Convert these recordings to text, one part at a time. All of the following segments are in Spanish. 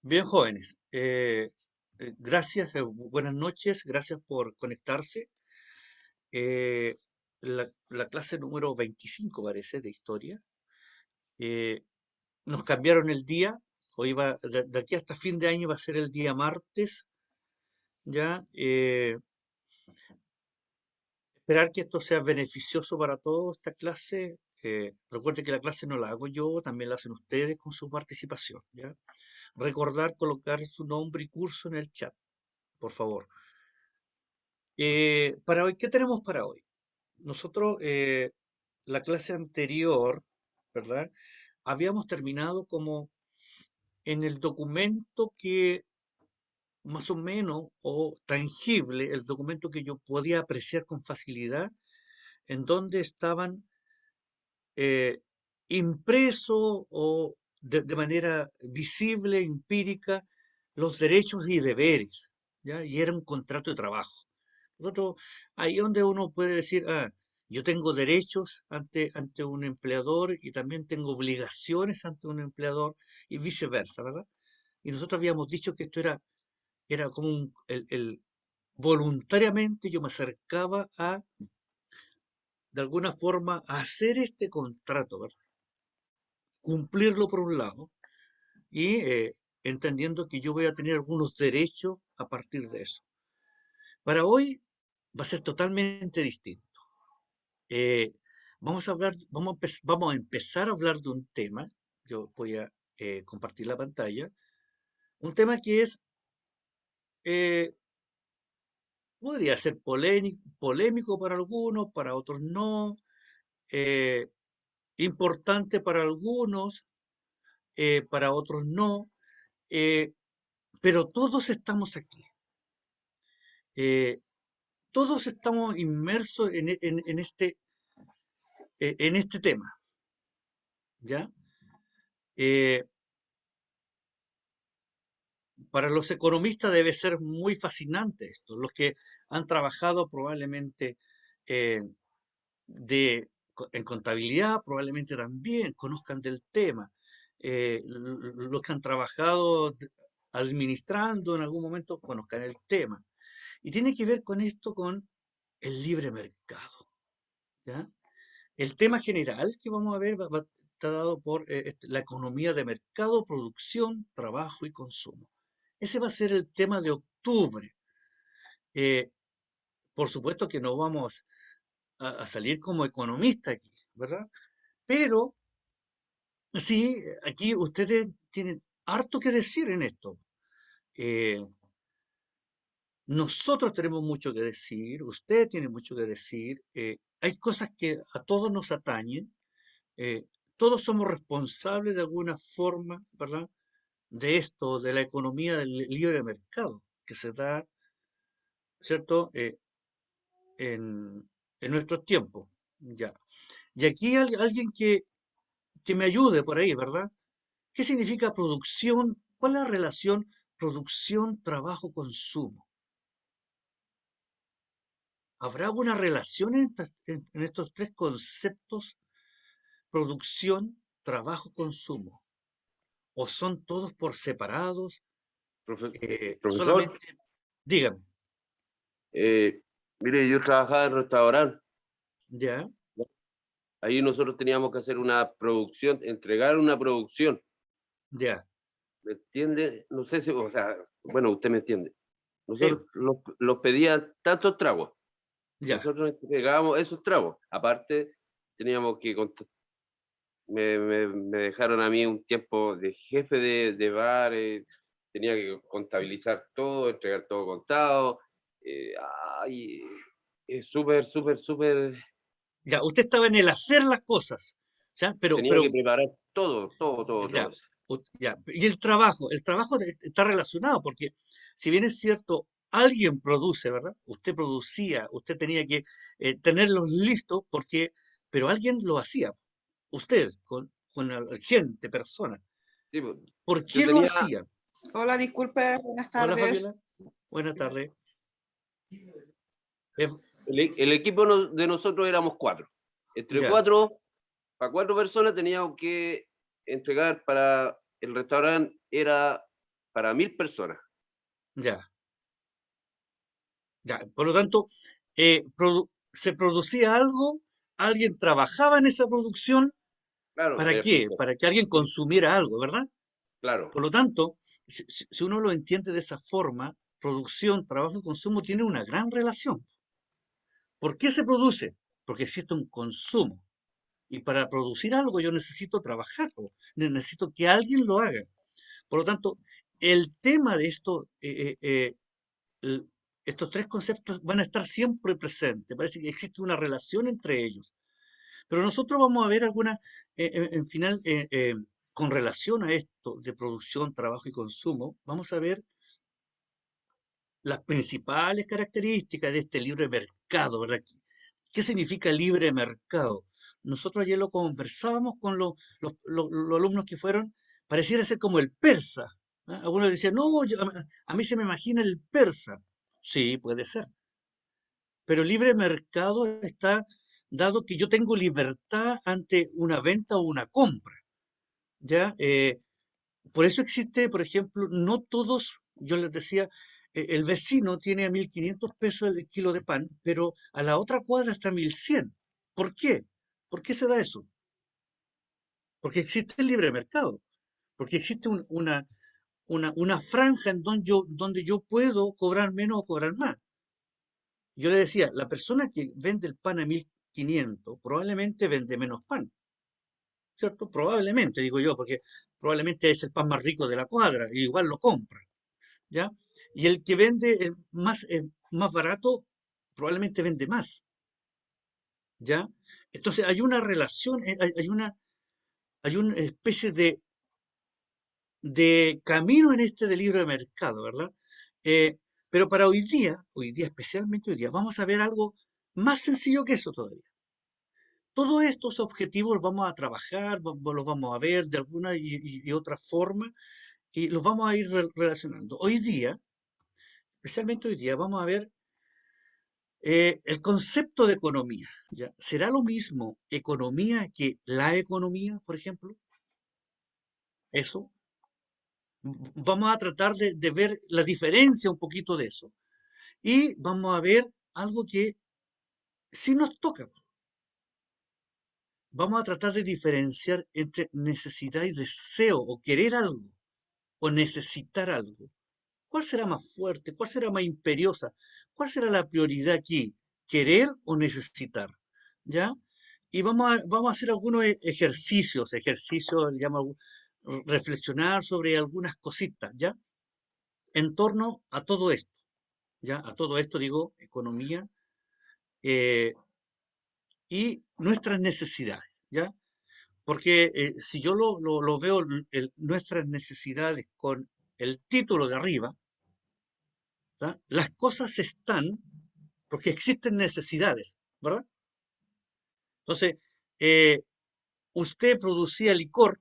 Bien, jóvenes. Gracias, buenas noches, gracias por conectarse. Eh, la clase número 25 parece de historia. Eh, Nos cambiaron el día. Hoy de aquí hasta fin de año va a ser el día martes, ¿ya? Esperar que esto sea beneficioso para todos, esta clase. Recuerden que la clase no la hago yo, también la hacen ustedes con su participación, ¿ya? Recordar colocar su nombre y curso en el chat, por favor. Para hoy, ¿qué tenemos para hoy? Nosotros, la clase anterior, ¿verdad? Habíamos terminado como en el documento que más o menos, o tangible, el documento que yo podía apreciar con facilidad, en donde estaban eh, impresos o de manera visible, empírica, los derechos y deberes, ¿ya? Y era un contrato de trabajo. Nosotros, ahí donde uno puede decir, yo tengo derechos ante un empleador y también tengo obligaciones ante un empleador y viceversa, ¿verdad? Y nosotros habíamos dicho que esto era como voluntariamente yo me acercaba de alguna forma, a hacer este contrato, ¿verdad? Cumplirlo por un lado y entendiendo que yo voy a tener algunos derechos a partir de eso. Para hoy va a ser totalmente distinto. Eh, vamos a empezar a hablar de un tema. Yo voy a compartir la pantalla. Un tema que es, eh, podría ser polémico para algunos, para otros no, eh, importante para algunos, para otros no, eh, pero todos estamos aquí. Eh, Todos estamos inmersos en este tema, ¿ya? Eh, para los economistas debe ser muy fascinante esto. Los que han trabajado probablemente eh, en contabilidad, probablemente también conozcan del tema. Los que han trabajado administrando en algún momento conozcan el tema. Y tiene que ver con esto, con el libre mercado, ¿ya? El tema general que vamos a ver está dado por la economía de mercado, producción, trabajo y consumo. Ese va a ser el tema de octubre. Eh, por supuesto que no vamos a salir como economistas aquí, ¿verdad? Pero sí, aquí ustedes tienen harto que decir en esto. Eh, Nosotros tenemos mucho que decir, usted tiene mucho que decir. Hay cosas que a todos nos atañen. eh, Todos somos responsables de alguna forma, ¿verdad? De esto, de la economía del libre mercado que se da, ¿cierto? En nuestros tiempos. Ya. Y aquí hay alguien que me ayude por ahí, ¿verdad? ¿Qué significa producción? ¿Cuál es la relación producción, trabajo, consumo? ¿Habrá alguna relación en estos tres conceptos? Producción, trabajo, consumo. ¿O son todos por separados? Profesor, Solamente, dígame, eh, mire, yo trabajaba en restaurante. ¿ya? ¿No? Ahí nosotros teníamos que hacer una producción, entregar una producción. ¿Ya? ¿Me entiende? No sé si, o sea, bueno, usted me entiende. Sí, Nosotros los pedían tantos tragos. ya. Nosotros entregábamos esos tragos. Aparte, teníamos que, me dejaron a mí un tiempo de jefe de bar, tenía que contabilizar todo, entregar todo contado. eh, ay, es súper, súper, súper. Ya, usted estaba en el hacer las cosas, ¿ya? Tenía que preparar todo, todo, todo, Ya, todo eso. ya. Y el trabajo está relacionado porque si bien es cierto, alguien produce, ¿verdad? Usted producía, usted tenía que tenerlos listos porque, pero alguien lo hacía, usted, con la gente, persona. Sí, pues, ¿Por yo qué lo tenía, hacía? Hola, disculpe, buenas Hola, tardes. Fabiola, buenas tardes. Eh, el equipo de nosotros éramos cuatro. Entre ya, cuatro, para cuatro personas teníamos que entregar para el restaurante era para 1000 personas. Ya, ya. Por lo tanto, se producía algo, alguien trabajaba en esa producción, Claro, ¿para qué? perfecto, Para que alguien consumiera algo, ¿verdad? claro, Por lo tanto, si uno lo entiende de esa forma, producción, trabajo y consumo tienen una gran relación. ¿Por qué se produce? Porque existe un consumo. Y para producir algo yo necesito trabajarlo, necesito que alguien lo haga. Por lo tanto, el tema de esto, l- estos tres conceptos van a estar siempre presentes. Parece que existe una relación entre ellos. Pero nosotros vamos a ver algunas, en final, con relación a esto de producción, trabajo y consumo, vamos a ver las principales características de este libre mercado, ¿verdad? ¿Qué significa libre mercado? Nosotros ayer lo conversábamos con los alumnos que fueron, pareciera ser como el persa. ¿Ah? Algunos decían, no, a mí se me imagina el persa. Sí, puede ser. Pero libre mercado está dado que yo tengo libertad ante una venta o una compra. ¿Ya? Por eso existe, por ejemplo, no todos, yo les decía, el vecino tiene a 1.500 pesos el kilo de pan, pero a la otra cuadra está 1.100. ¿Por qué? ¿Por qué se da eso? Porque existe el libre mercado, porque existe una franja en donde yo puedo cobrar menos o cobrar más. Yo le decía, la persona que vende el pan a 1.500 probablemente vende menos pan, ¿cierto? Probablemente, digo yo, porque probablemente es el pan más rico de la cuadra, y igual lo compra. ¿Ya? Y el que vende más barato probablemente vende más, ¿ya? Entonces hay una relación, hay una especie de camino en este de libre mercado, ¿verdad? Eh, pero para hoy día, especialmente hoy día, vamos a ver algo más sencillo que eso todavía. Todos estos objetivos los vamos a trabajar, los vamos a ver de alguna y otra forma y los vamos a ir relacionando. Hoy día, especialmente hoy día, vamos a ver el concepto de economía, ¿ya? ¿Será lo mismo economía que la economía, por ejemplo? Eso. Vamos a tratar de ver la diferencia un poquito de eso. Y vamos a ver algo que sí nos toca. Vamos a tratar de diferenciar entre necesidad y deseo, o querer algo, o necesitar algo. ¿Cuál será más fuerte? ¿Cuál será más imperiosa? ¿Cuál será la prioridad aquí? ¿Querer o necesitar? ¿Ya? Y vamos a hacer algunos ejercicios, digamos, reflexionar sobre algunas cositas, ¿ya? En torno a todo esto, ¿ya? A todo esto digo, economía eh, y nuestras necesidades, ¿ya? Porque si yo lo veo, nuestras necesidades con el título de arriba, ¿tá? Las cosas están porque existen necesidades, ¿verdad? Entonces, eh, usted producía licor,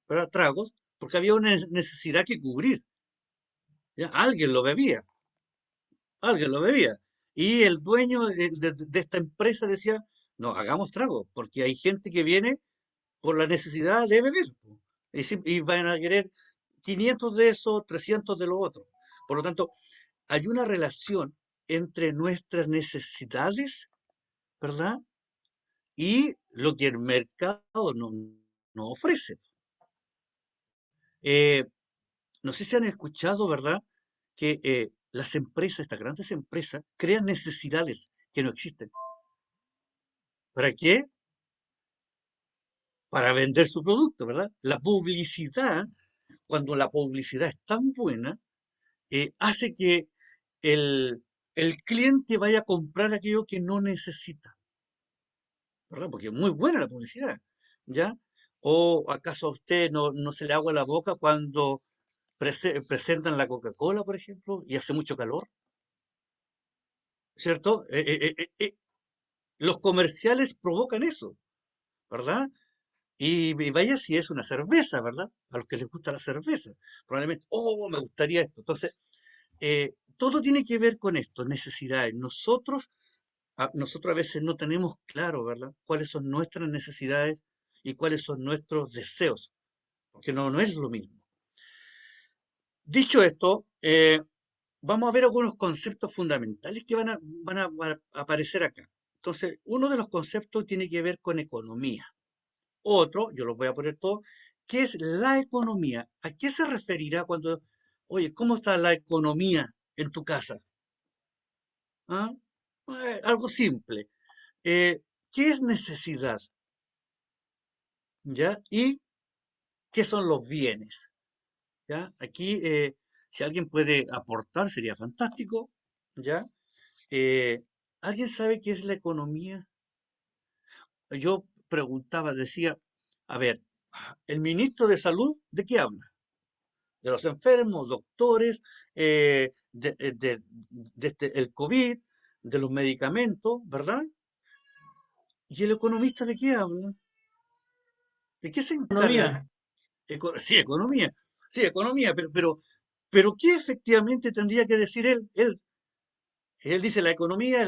¿verdad? Tragos, porque había una necesidad que cubrir. ¿Ya? Alguien lo bebía. Y el dueño de esta empresa decía, no, hagamos tragos, porque hay gente que viene por la necesidad de beber. Po. Y van a querer 500 de eso, 300 de lo otro. Por lo tanto, hay una relación entre nuestras necesidades, ¿verdad? Y lo que el mercado no ofrece. Eh, no sé si han escuchado, ¿verdad? Que las empresas, estas grandes empresas, crean necesidades que no existen. ¿Para qué? Para vender su producto, ¿verdad? La publicidad, cuando la publicidad es tan buena, hace que el cliente vaya a comprar aquello que no necesita, ¿verdad? Porque es muy buena la publicidad, ¿ya? ¿O acaso a usted no se le agua la boca cuando presentan la Coca-Cola, por ejemplo, y hace mucho calor, ¿cierto? Los comerciales provocan eso, ¿verdad? Y vaya si es una cerveza, ¿verdad? A los que les gusta la cerveza. Probablemente, oh, me gustaría esto. Entonces, todo tiene que ver con esto, necesidades. Nosotros a veces no tenemos claro, ¿verdad? Cuáles son nuestras necesidades y cuáles son nuestros deseos, porque no es lo mismo. Dicho esto, vamos a ver algunos conceptos fundamentales que van a aparecer acá. Entonces, uno de los conceptos tiene que ver con economía. Otro, yo los voy a poner todos, ¿qué es la economía? ¿A qué se referirá cuando, oye, ¿cómo está la economía en tu casa? ¿Ah? Algo simple. Eh, ¿Qué es necesidad? ¿Ya? ¿Y qué son los bienes? ¿Ya? Aquí, si alguien puede aportar, sería fantástico. ¿Ya? ¿Alguien sabe qué es la economía? Yo preguntaba, decía, a ver, el ministro de Salud, ¿de qué habla? De los enfermos, doctores, el COVID, de los medicamentos, ¿verdad? ¿Y el economista de qué habla? ¿De qué se encarga? Economía. Sí, economía, sí, economía, pero ¿qué efectivamente tendría que decir él? Él dice la economía,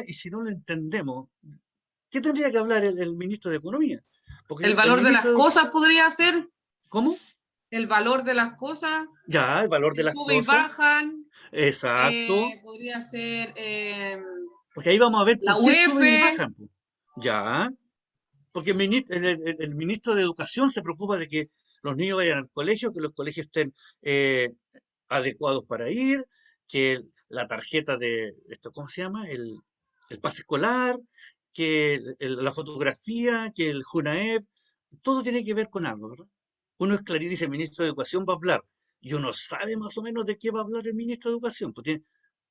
y si no lo entendemos, ¿qué tendría que hablar el ministro de Economía? Porque El el valor de las ministro de... cosas podría ser, ¿Cómo? el valor de las cosas, Ya, el valor que de las sube y cosas. bajan, Exacto. podría ser Porque ahí vamos a ver la por qué UEF, suben y bajan, po. Ya. Porque el ministro de Educación se preocupa de que los niños vayan al colegio, que los colegios estén eh, adecuados para ir, que la tarjeta de esto, ¿cómo se llama? El pase escolar, que la fotografía, que el JUNAEP, todo tiene que ver con algo, ¿verdad? Uno es claro y dice, el ministro de Educación va a hablar, y uno sabe más o menos de qué va a hablar el ministro de Educación.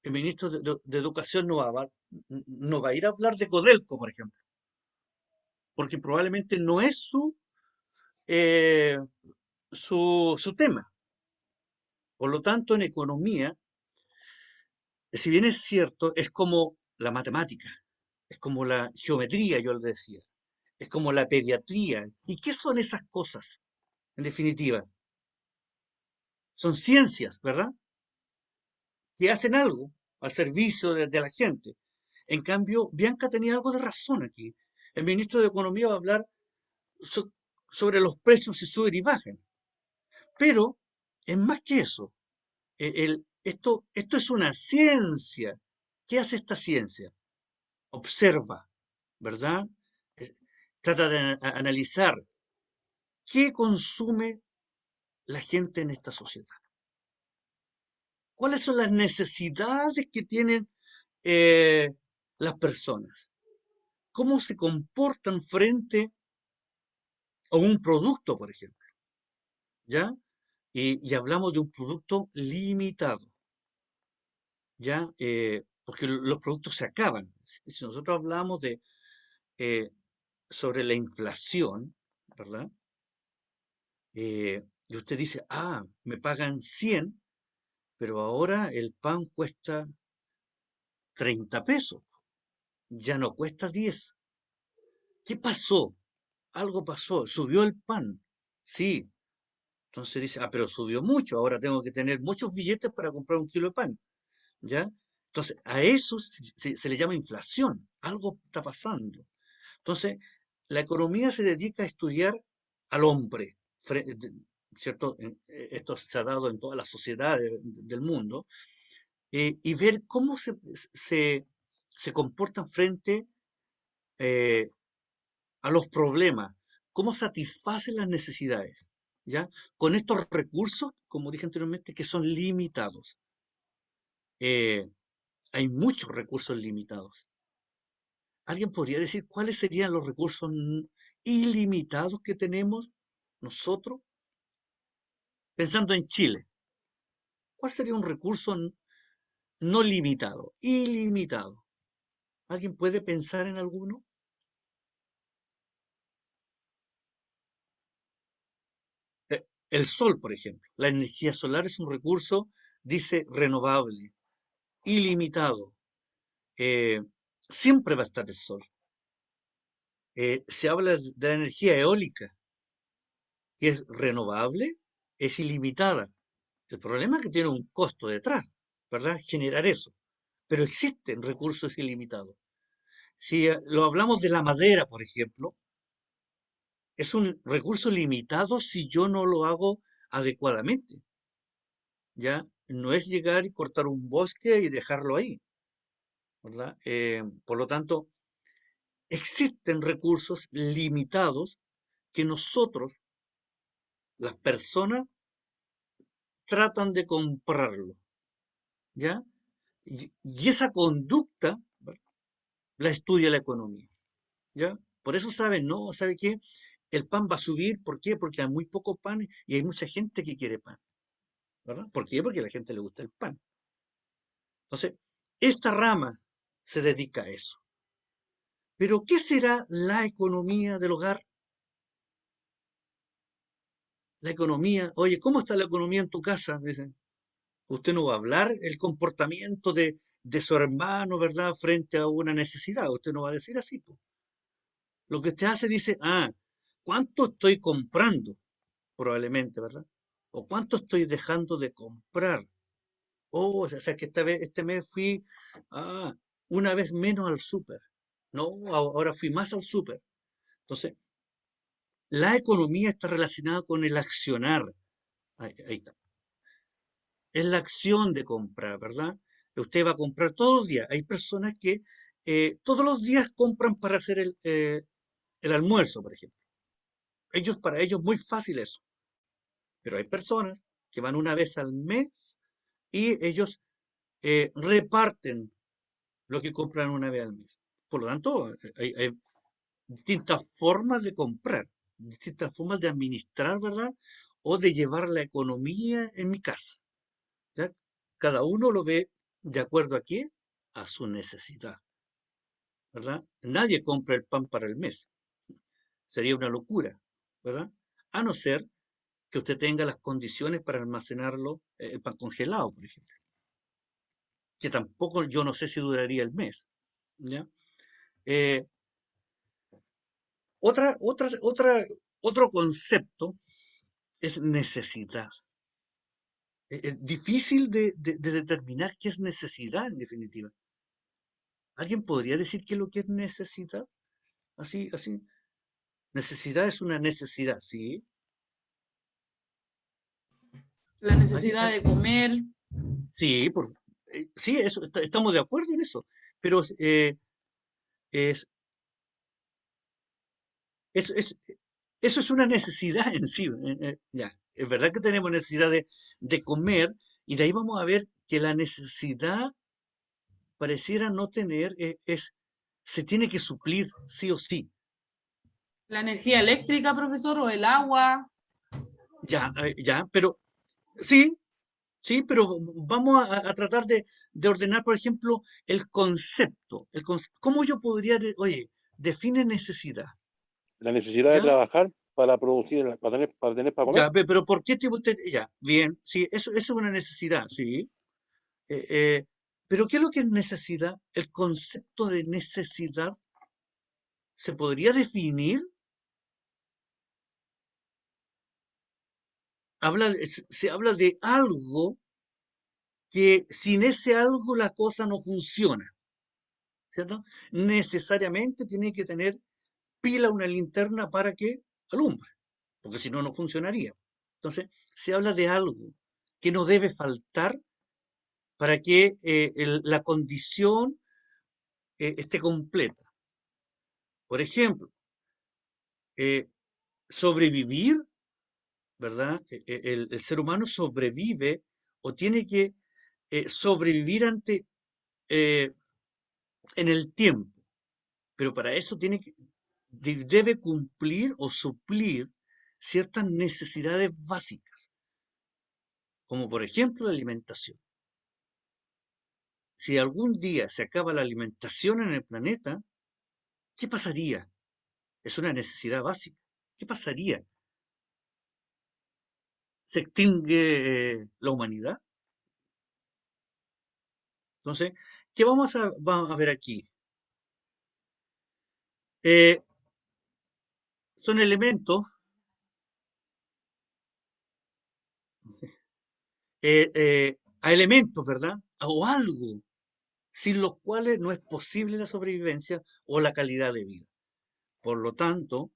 El ministro de Educación no va a ir a hablar de Codelco, por ejemplo, porque probablemente no es eh, su tema. Por lo tanto, en economía, si bien es cierto, es como la matemática, es como la geometría, yo le decía, es como la pediatría. ¿Y qué son esas cosas, en definitiva? Son ciencias, ¿verdad? Que hacen algo al servicio de la gente. En cambio, Bianca tenía algo de razón aquí. El ministro de Economía va a hablar so- sobre los precios si suben y bajan. Pero es más que eso. Esto es una ciencia. ¿Qué hace esta ciencia? Observa, ¿verdad? Eh, Trata de analizar qué consume la gente en esta sociedad. ¿Cuáles son las necesidades que tienen eh, las personas? ¿Cómo se comportan frente a un producto, por ejemplo? ¿Ya? Y hablamos de un producto limitado, ¿ya? Porque los productos se acaban. Si nosotros hablamos eh, sobre la inflación, ¿verdad? Y usted dice, me pagan 100, pero ahora el pan cuesta 30 pesos, ya no cuesta 10. ¿Qué pasó? Algo pasó, subió el pan. Sí, entonces dice, pero subió mucho, ahora tengo que tener muchos billetes para comprar un kilo de pan, ¿ya? Entonces, a eso se le llama inflación, algo está pasando. Entonces, la economía se dedica a estudiar al hombre, ¿cierto? Esto se ha dado en todas las sociedades del mundo, y ver cómo se comportan frente eh, a los problemas, cómo satisfacen las necesidades, ¿ya? Con estos recursos, como dije anteriormente, que son limitados. Eh, Hay muchos recursos limitados. ¿Alguien podría decir cuáles serían los recursos ilimitados que tenemos nosotros? Pensando en Chile, ¿cuál sería un recurso no limitado, ilimitado? ¿Alguien puede pensar en alguno? El sol, por ejemplo. La energía solar es un recurso, dice, renovable, ilimitado. Eh, Siempre va a estar el sol. Se habla de la energía eólica, que es renovable, es ilimitada. El problema es que tiene un costo detrás, ¿verdad? Generar eso. Pero existen recursos ilimitados. Si lo hablamos de la madera, por ejemplo, es un recurso limitado si yo no lo hago adecuadamente. ¿ya? No es llegar y cortar un bosque y dejarlo ahí, ¿verdad? Por lo tanto, existen recursos limitados que nosotros, las personas, tratan de comprarlo, ¿ya? Y esa conducta, ¿verdad?, la estudia la economía, ¿ya? Por eso saben, ¿no? ¿Sabe qué? El pan va a subir, ¿por qué? Porque hay muy poco pan y hay mucha gente que quiere pan, ¿verdad? ¿Por qué? Porque a la gente le gusta el pan. Entonces, esta rama se dedica a eso. Pero, ¿qué será la economía del hogar? La economía, oye, ¿cómo está la economía en tu casa? Dicen, usted no va a hablar el comportamiento de su hermano, ¿verdad? Frente a una necesidad. Usted no va a decir así, po. Lo que usted hace dice, ¿cuánto estoy comprando? Probablemente, ¿verdad? O cuánto estoy dejando de comprar. Oh, o sea que esta vez, este mes fui, ah, una vez menos al súper. No, ahora fui más al súper. Entonces, la economía está relacionada con el accionar. Ahí está. Es la acción de comprar, ¿verdad? Usted va a comprar todos los días. Hay personas que todos los días compran para hacer el almuerzo, por ejemplo. Para ellos, muy fácil eso. Pero hay personas que van una vez al mes y ellos reparten lo que compran una vez al mes. Por lo tanto, hay distintas formas de comprar, distintas formas de administrar, ¿verdad? O de llevar la economía en mi casa, ¿ya? Cada uno lo ve de acuerdo a qué, a su necesidad, ¿verdad? Nadie compra el pan para el mes, sería una locura, ¿verdad? A no ser que usted tenga las condiciones para almacenarlo, el pan congelado, por ejemplo, que tampoco yo no sé si duraría el mes, ¿ya? Eh, otro concepto es necesidad. Es difícil de determinar qué es necesidad en definitiva. ¿Alguien podría decir qué es lo que es necesidad? Así, así. Necesidad es una necesidad, ¿sí? La ¿Alguien? necesidad de comer, Sí, sí, eso, estamos de acuerdo en eso. Pero es, eso eso es una necesidad en sí. Ya, es verdad que tenemos necesidad de comer y de ahí vamos a ver que la necesidad pareciera no tener, se tiene que suplir sí o sí. la energía eléctrica, profesor, o el agua, Ya, ya, pero sí, sí, pero vamos a tratar de ordenar, por ejemplo, el concepto. ¿Cómo yo podría, oye, define necesidad? La necesidad de ¿Ya? trabajar para producir, para tener para comer. Ya, pero ¿por qué tipo usted? Ya, bien, sí, eso es una necesidad, sí. eh, eh, pero ¿qué es lo que es necesidad? El concepto de necesidad se podría definir. Se habla de algo que sin ese algo la cosa no funciona, ¿cierto? Necesariamente tiene que tener pila una linterna para que alumbre, porque si no, no funcionaría. Entonces, se habla de algo que no debe faltar para que la condición esté completa. Por ejemplo, eh, sobrevivir, ¿verdad? El ser humano sobrevive o tiene que sobrevivir eh, en el tiempo, pero para eso debe cumplir o suplir ciertas necesidades básicas, como por ejemplo la alimentación. Si algún día se acaba la alimentación en el planeta, ¿qué pasaría? Es una necesidad básica. ¿Qué pasaría? ¿Se extingue la humanidad? Entonces, ¿qué vamos a ver aquí? Eh, son elementos, a elementos, ¿verdad? O algo sin los cuales no es posible la sobrevivencia o la calidad de vida. Por lo tanto,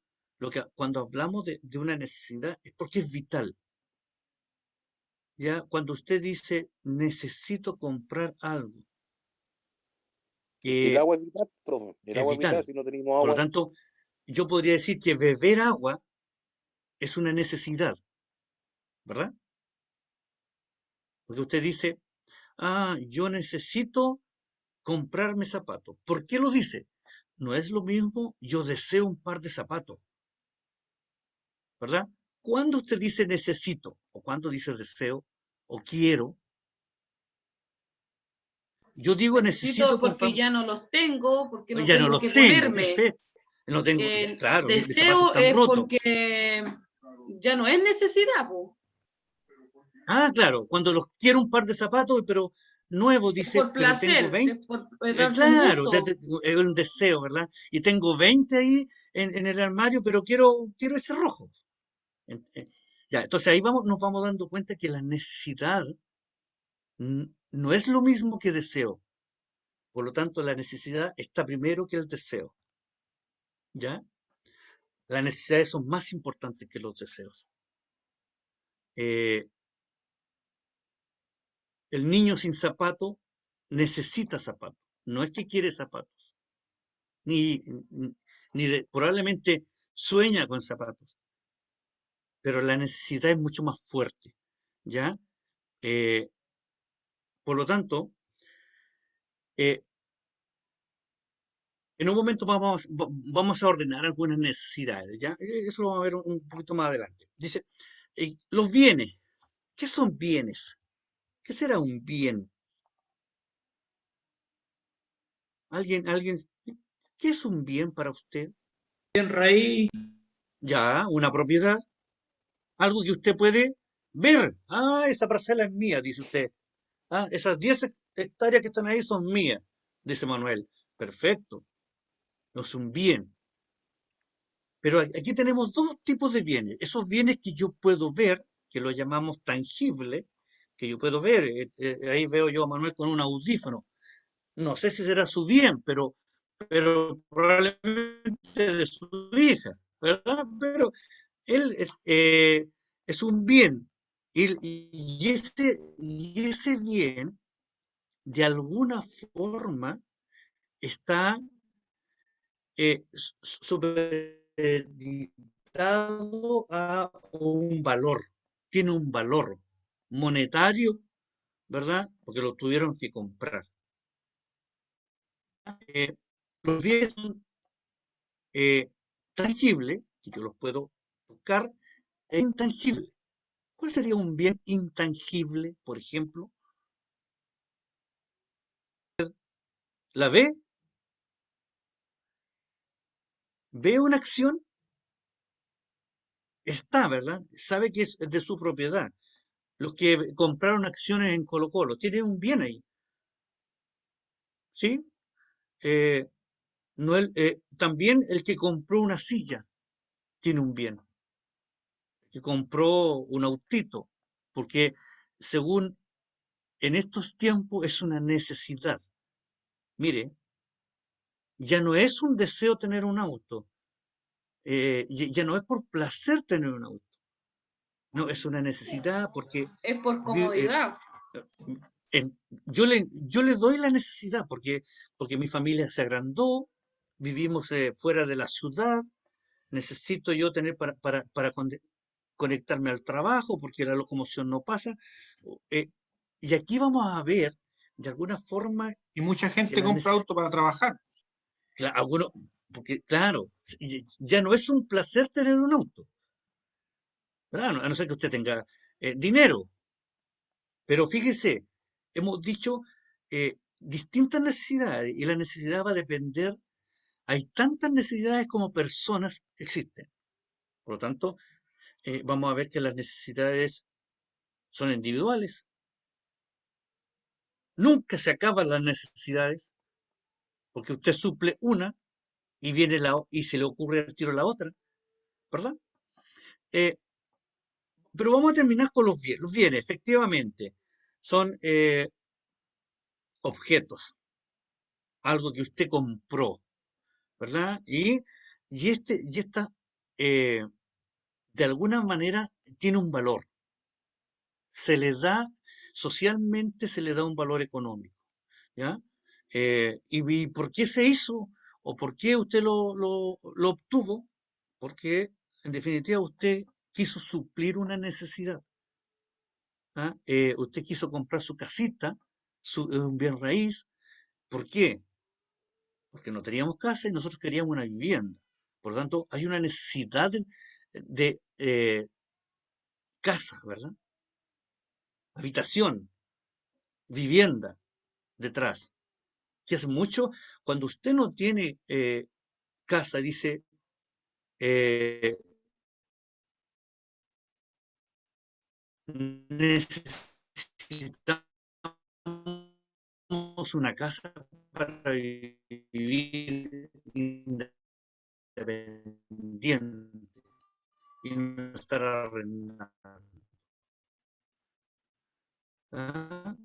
cuando hablamos de una necesidad es porque es vital, ya cuando usted dice necesito comprar algo, El eh, agua es vital, profe. El es agua es vital. vital. Si no tenemos Por lo agua, tanto, yo podría decir que beber agua es una necesidad, ¿verdad? Porque usted dice, ah, yo necesito comprarme zapatos. ¿Por qué lo dice? No es lo mismo, yo deseo un par de zapatos, ¿verdad? Cuando usted dice necesito, o cuando dice deseo, o quiero, yo digo necesito Necesito porque comprar, ya no los tengo, porque no ya no tengo los que tengo, ponerme. perfecto. No tengo, ya, claro, mis zapatos Deseo están es rotos. porque ya no es necesidad, po. Ah, claro, cuando los quiero un par de zapatos, pero nuevos, Es dice, por pero tengo placer, 20. es por darse un Claro, gusto. es un deseo, ¿verdad? Y tengo 20 ahí en el armario, pero quiero ese rojo. Ya, entonces ahí vamos, nos vamos dando cuenta que la necesidad no es lo mismo que deseo. Por lo tanto, la necesidad está primero que el deseo. ¿Ya? Las necesidades son más importantes que los deseos. Eh, el niño sin zapato necesita zapatos. No es que quiere zapatos. Ni, ni, probablemente sueña con zapatos. Pero la necesidad es mucho más fuerte. ¿Ya? Eh, por lo tanto, eh, en un momento vamos a ordenar algunas necesidades, ¿ya? Eso lo vamos a ver un poquito más adelante. Dice, los bienes. ¿Qué son bienes? ¿Qué será un bien? ¿Alguien? ¿Qué es un bien para usted? En raíz, Ya, una propiedad, algo que usted puede ver. Ah, esa parcela es mía, dice usted. Ah, esas 10 hectáreas que están ahí son mías, dice Manuel. Perfecto, no es un bien. Pero aquí tenemos dos tipos de bienes. Esos bienes que yo puedo ver, que lo llamamos tangible, que yo puedo ver. Ahí veo yo a Manuel con un audífono. No sé si será su bien, pero probablemente de su hija, ¿verdad? Pero él es un bien. Y ese bien, de alguna forma, está supeditado a un valor, tiene un valor monetario, ¿verdad? Porque lo tuvieron que comprar. Eh, los bienes son tangibles, que yo los puedo tocar, e intangibles. ¿Cuál sería un bien intangible, por ejemplo? ¿La ve una acción, está, ¿verdad? Sabe que es de su propiedad. Los que compraron acciones en Colo-Colo tienen un bien ahí, ¿sí? Eh, no también el que compró una silla tiene un bien, que compró un autito, porque según en estos tiempos es una necesidad. Mire, ya no es un deseo tener un auto, ya no es por placer tener un auto, no, es una necesidad porque Es por vi- eh, comodidad. yo le doy la necesidad porque mi familia se agrandó, vivimos fuera de la ciudad, necesito yo tener para conectarme al trabajo porque la locomoción no pasa. Y aquí vamos a ver, de alguna forma, y mucha que gente la compra auto para trabajar. porque claro, ya no es un placer tener un auto, ¿verdad? A no ser que usted tenga dinero. Pero fíjese, hemos dicho distintas necesidades y la necesidad va a depender, hay tantas necesidades como personas existen. Por lo tanto, vamos a ver que las necesidades son individuales. Nunca se acaban las necesidades porque usted suple una y y se le ocurre al tiro la otra, ¿verdad? Eh, pero vamos a terminar con los bienes. Los bienes, efectivamente, son objetos, algo que usted compró, ¿verdad? Y esta, eh, de alguna manera, tiene un valor. se le da, socialmente se le da un valor económico, ¿ya? ¿Y por qué se hizo? ¿O por qué usted lo obtuvo? Porque, en definitiva, usted quiso suplir una necesidad. ¿Ah? Usted quiso comprar su casita, un bien raíz. ¿Por qué? Porque no teníamos casa y nosotros queríamos una vivienda. Por lo tanto, hay una necesidad de casa, ¿verdad? Habitación, vivienda detrás. Que hace mucho, cuando usted no tiene casa, dice, eh, necesitamos una casa para vivir independiente y no estar arrendando. ¿Ah?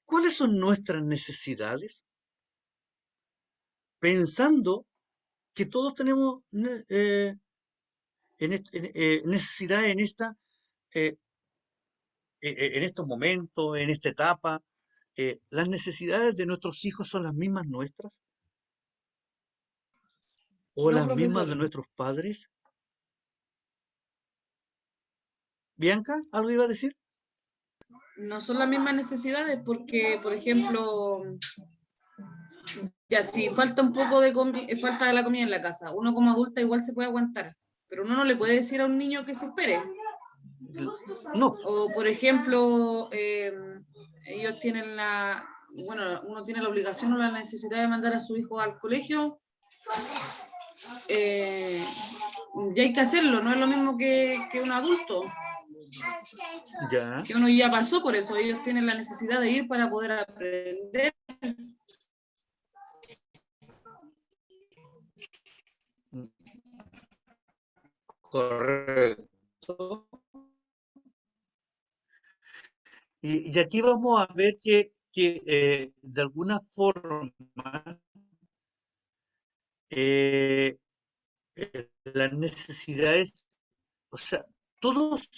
¿Cuáles son nuestras necesidades? Pensando que todos tenemos necesidad eh, en estos momentos, en esta etapa. ¿Las necesidades de nuestros hijos son las mismas nuestras? ¿O No, las mismas de profesor. nuestros padres? Bianca, ¿algo iba a decir? No son las mismas necesidades porque, por ejemplo, ya si falta un poco de falta de la comida en la casa, uno como adulta igual se puede aguantar, pero uno no le puede decir a un niño que se espere. No, O, por ejemplo, ellos tienen bueno, uno tiene la obligación o la necesidad de mandar a su hijo al colegio, ya hay que hacerlo, no es lo mismo que un adulto, ya, que uno ya pasó por eso, ellos tienen la necesidad de ir para poder aprender. correcto. Y aquí vamos a ver que de alguna forma eh, las necesidades, o sea, todos,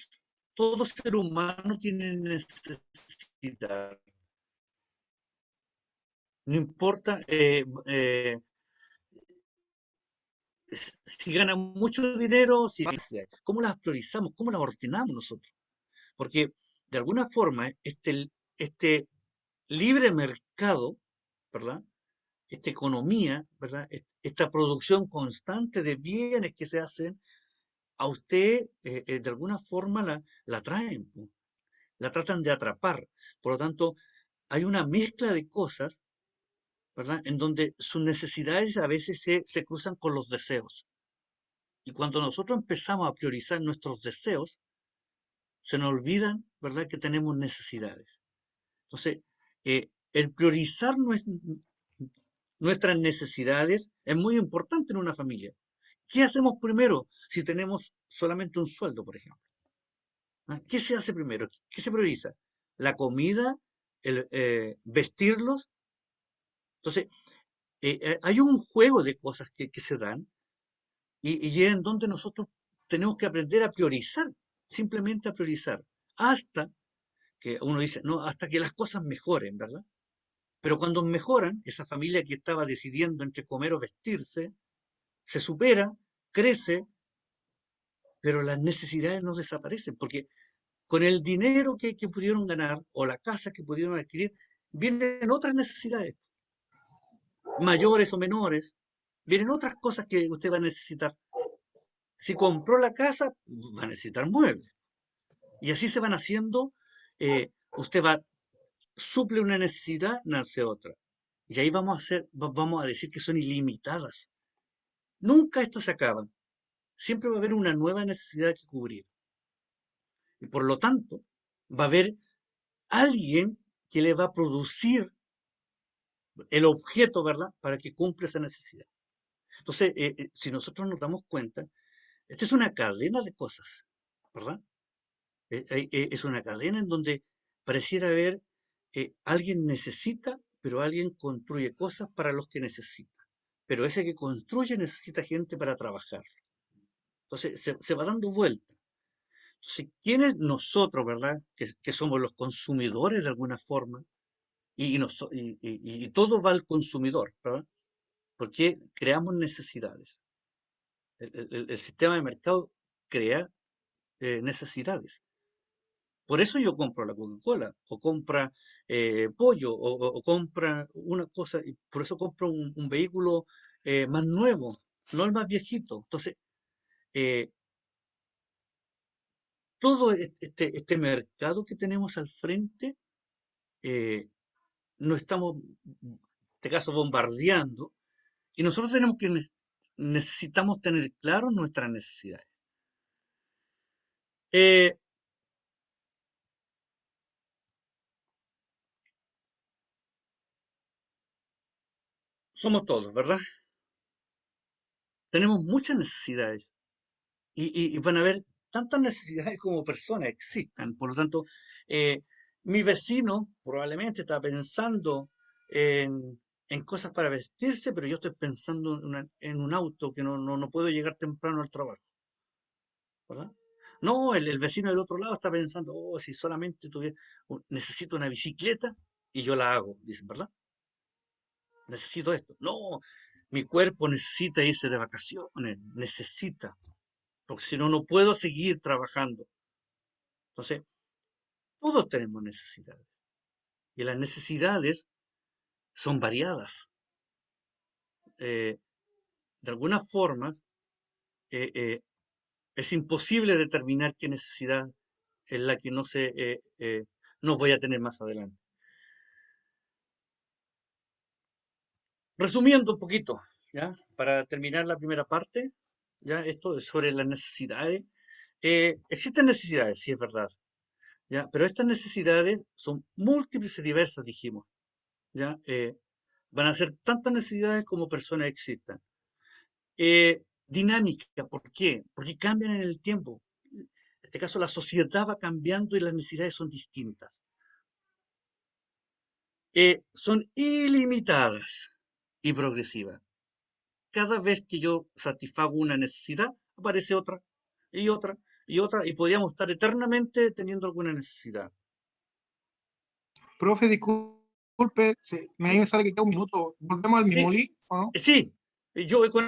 todo ser humano tiene necesidad. No importa si ganan mucho dinero, cómo las priorizamos, cómo las ordenamos nosotros. Porque de alguna forma este libre mercado, ¿verdad? Esta economía, ¿verdad? Esta producción constante de bienes que se hacen, a usted de alguna forma la traen, ¿no? La tratan de atrapar. Por lo tanto, hay una mezcla de cosas, ¿verdad? En donde sus necesidades a veces se cruzan con los deseos. Y cuando nosotros empezamos a priorizar nuestros deseos, se nos olvidan, ¿verdad?, que tenemos necesidades. Entonces, el priorizar nuestras necesidades es muy importante en una familia. ¿Qué hacemos primero si tenemos solamente un sueldo, por ejemplo? ¿Ah? ¿Qué se hace primero? ¿Qué se prioriza? ¿La comida? ¿Vestirlos? Entonces, hay un juego de cosas que se dan y es en donde nosotros tenemos que aprender a priorizar, simplemente a priorizar, hasta que uno dice, no, hasta que las cosas mejoren, ¿verdad? Pero cuando mejoran, esa familia que estaba decidiendo entre comer o vestirse, se supera, crece, pero las necesidades no desaparecen, porque con el dinero que pudieron ganar o la casa que pudieron adquirir, vienen otras necesidades, mayores o menores, vienen otras cosas que usted va a necesitar. Si compró la casa, va a necesitar muebles. Y así se van haciendo, usted suple una necesidad, nace otra. Y ahí vamos a decir que son ilimitadas. Nunca estas se acaban. Siempre va a haber una nueva necesidad que cubrir. Y por lo tanto, va a haber alguien que le va a producir el objeto, ¿verdad?, para que cumpla esa necesidad. Entonces, si nosotros nos damos cuenta, esto es una cadena de cosas, ¿verdad? Es una cadena en donde pareciera haber alguien necesita, pero alguien construye cosas para los que necesita. Pero ese que construye necesita gente para trabajar. Entonces se va dando vuelta. Entonces, ¿quiénes nosotros, verdad? Que somos los consumidores de alguna forma, y todo va al consumidor, ¿verdad? Porque creamos necesidades. El sistema de mercado crea necesidades. Por eso yo compro la Coca-Cola, o compra pollo, o compra una cosa, y por eso compro un vehículo más nuevo, no el más viejito. Entonces, eh, todo este mercado que tenemos al frente, nos estamos, en este caso, bombardeando, y nosotros tenemos que necesitamos tener claro nuestras necesidades. Eh, Somos todos, ¿verdad? Tenemos muchas necesidades y van a haber tantas necesidades como personas existan. Por lo tanto, eh, mi vecino probablemente está pensando en cosas para vestirse, pero yo estoy pensando en un auto que no puedo llegar temprano al trabajo, ¿verdad? No, el vecino del otro lado está pensando, oh, si solamente necesito una bicicleta y yo la hago, dicen, ¿verdad? Necesito esto. No, mi cuerpo necesita irse de vacaciones, necesita, porque si no, no puedo seguir trabajando. Entonces, todos tenemos necesidades y las necesidades son variadas. Eh, de alguna forma, eh, eh, es imposible determinar qué necesidad es la que no voy a tener más adelante. Resumiendo un poquito, ¿ya? Para terminar la primera parte, ya esto es sobre las necesidades. Existen necesidades, sí es verdad, ¿ya? Pero estas necesidades son múltiples y diversas, dijimos, ¿ya? Van a ser tantas necesidades como personas existan. Dinámica, ¿por qué? Porque cambian en el tiempo. En este caso, la sociedad va cambiando y las necesidades son distintas. Son ilimitadas y progresivas. Cada vez que yo satisfago una necesidad, aparece otra y otra y otra, y podríamos estar eternamente teniendo alguna necesidad. Profe, disculpe, ahí Sí, me sale que queda un minuto. ¿Volvemos al mismo sí, link o no? sí, yo con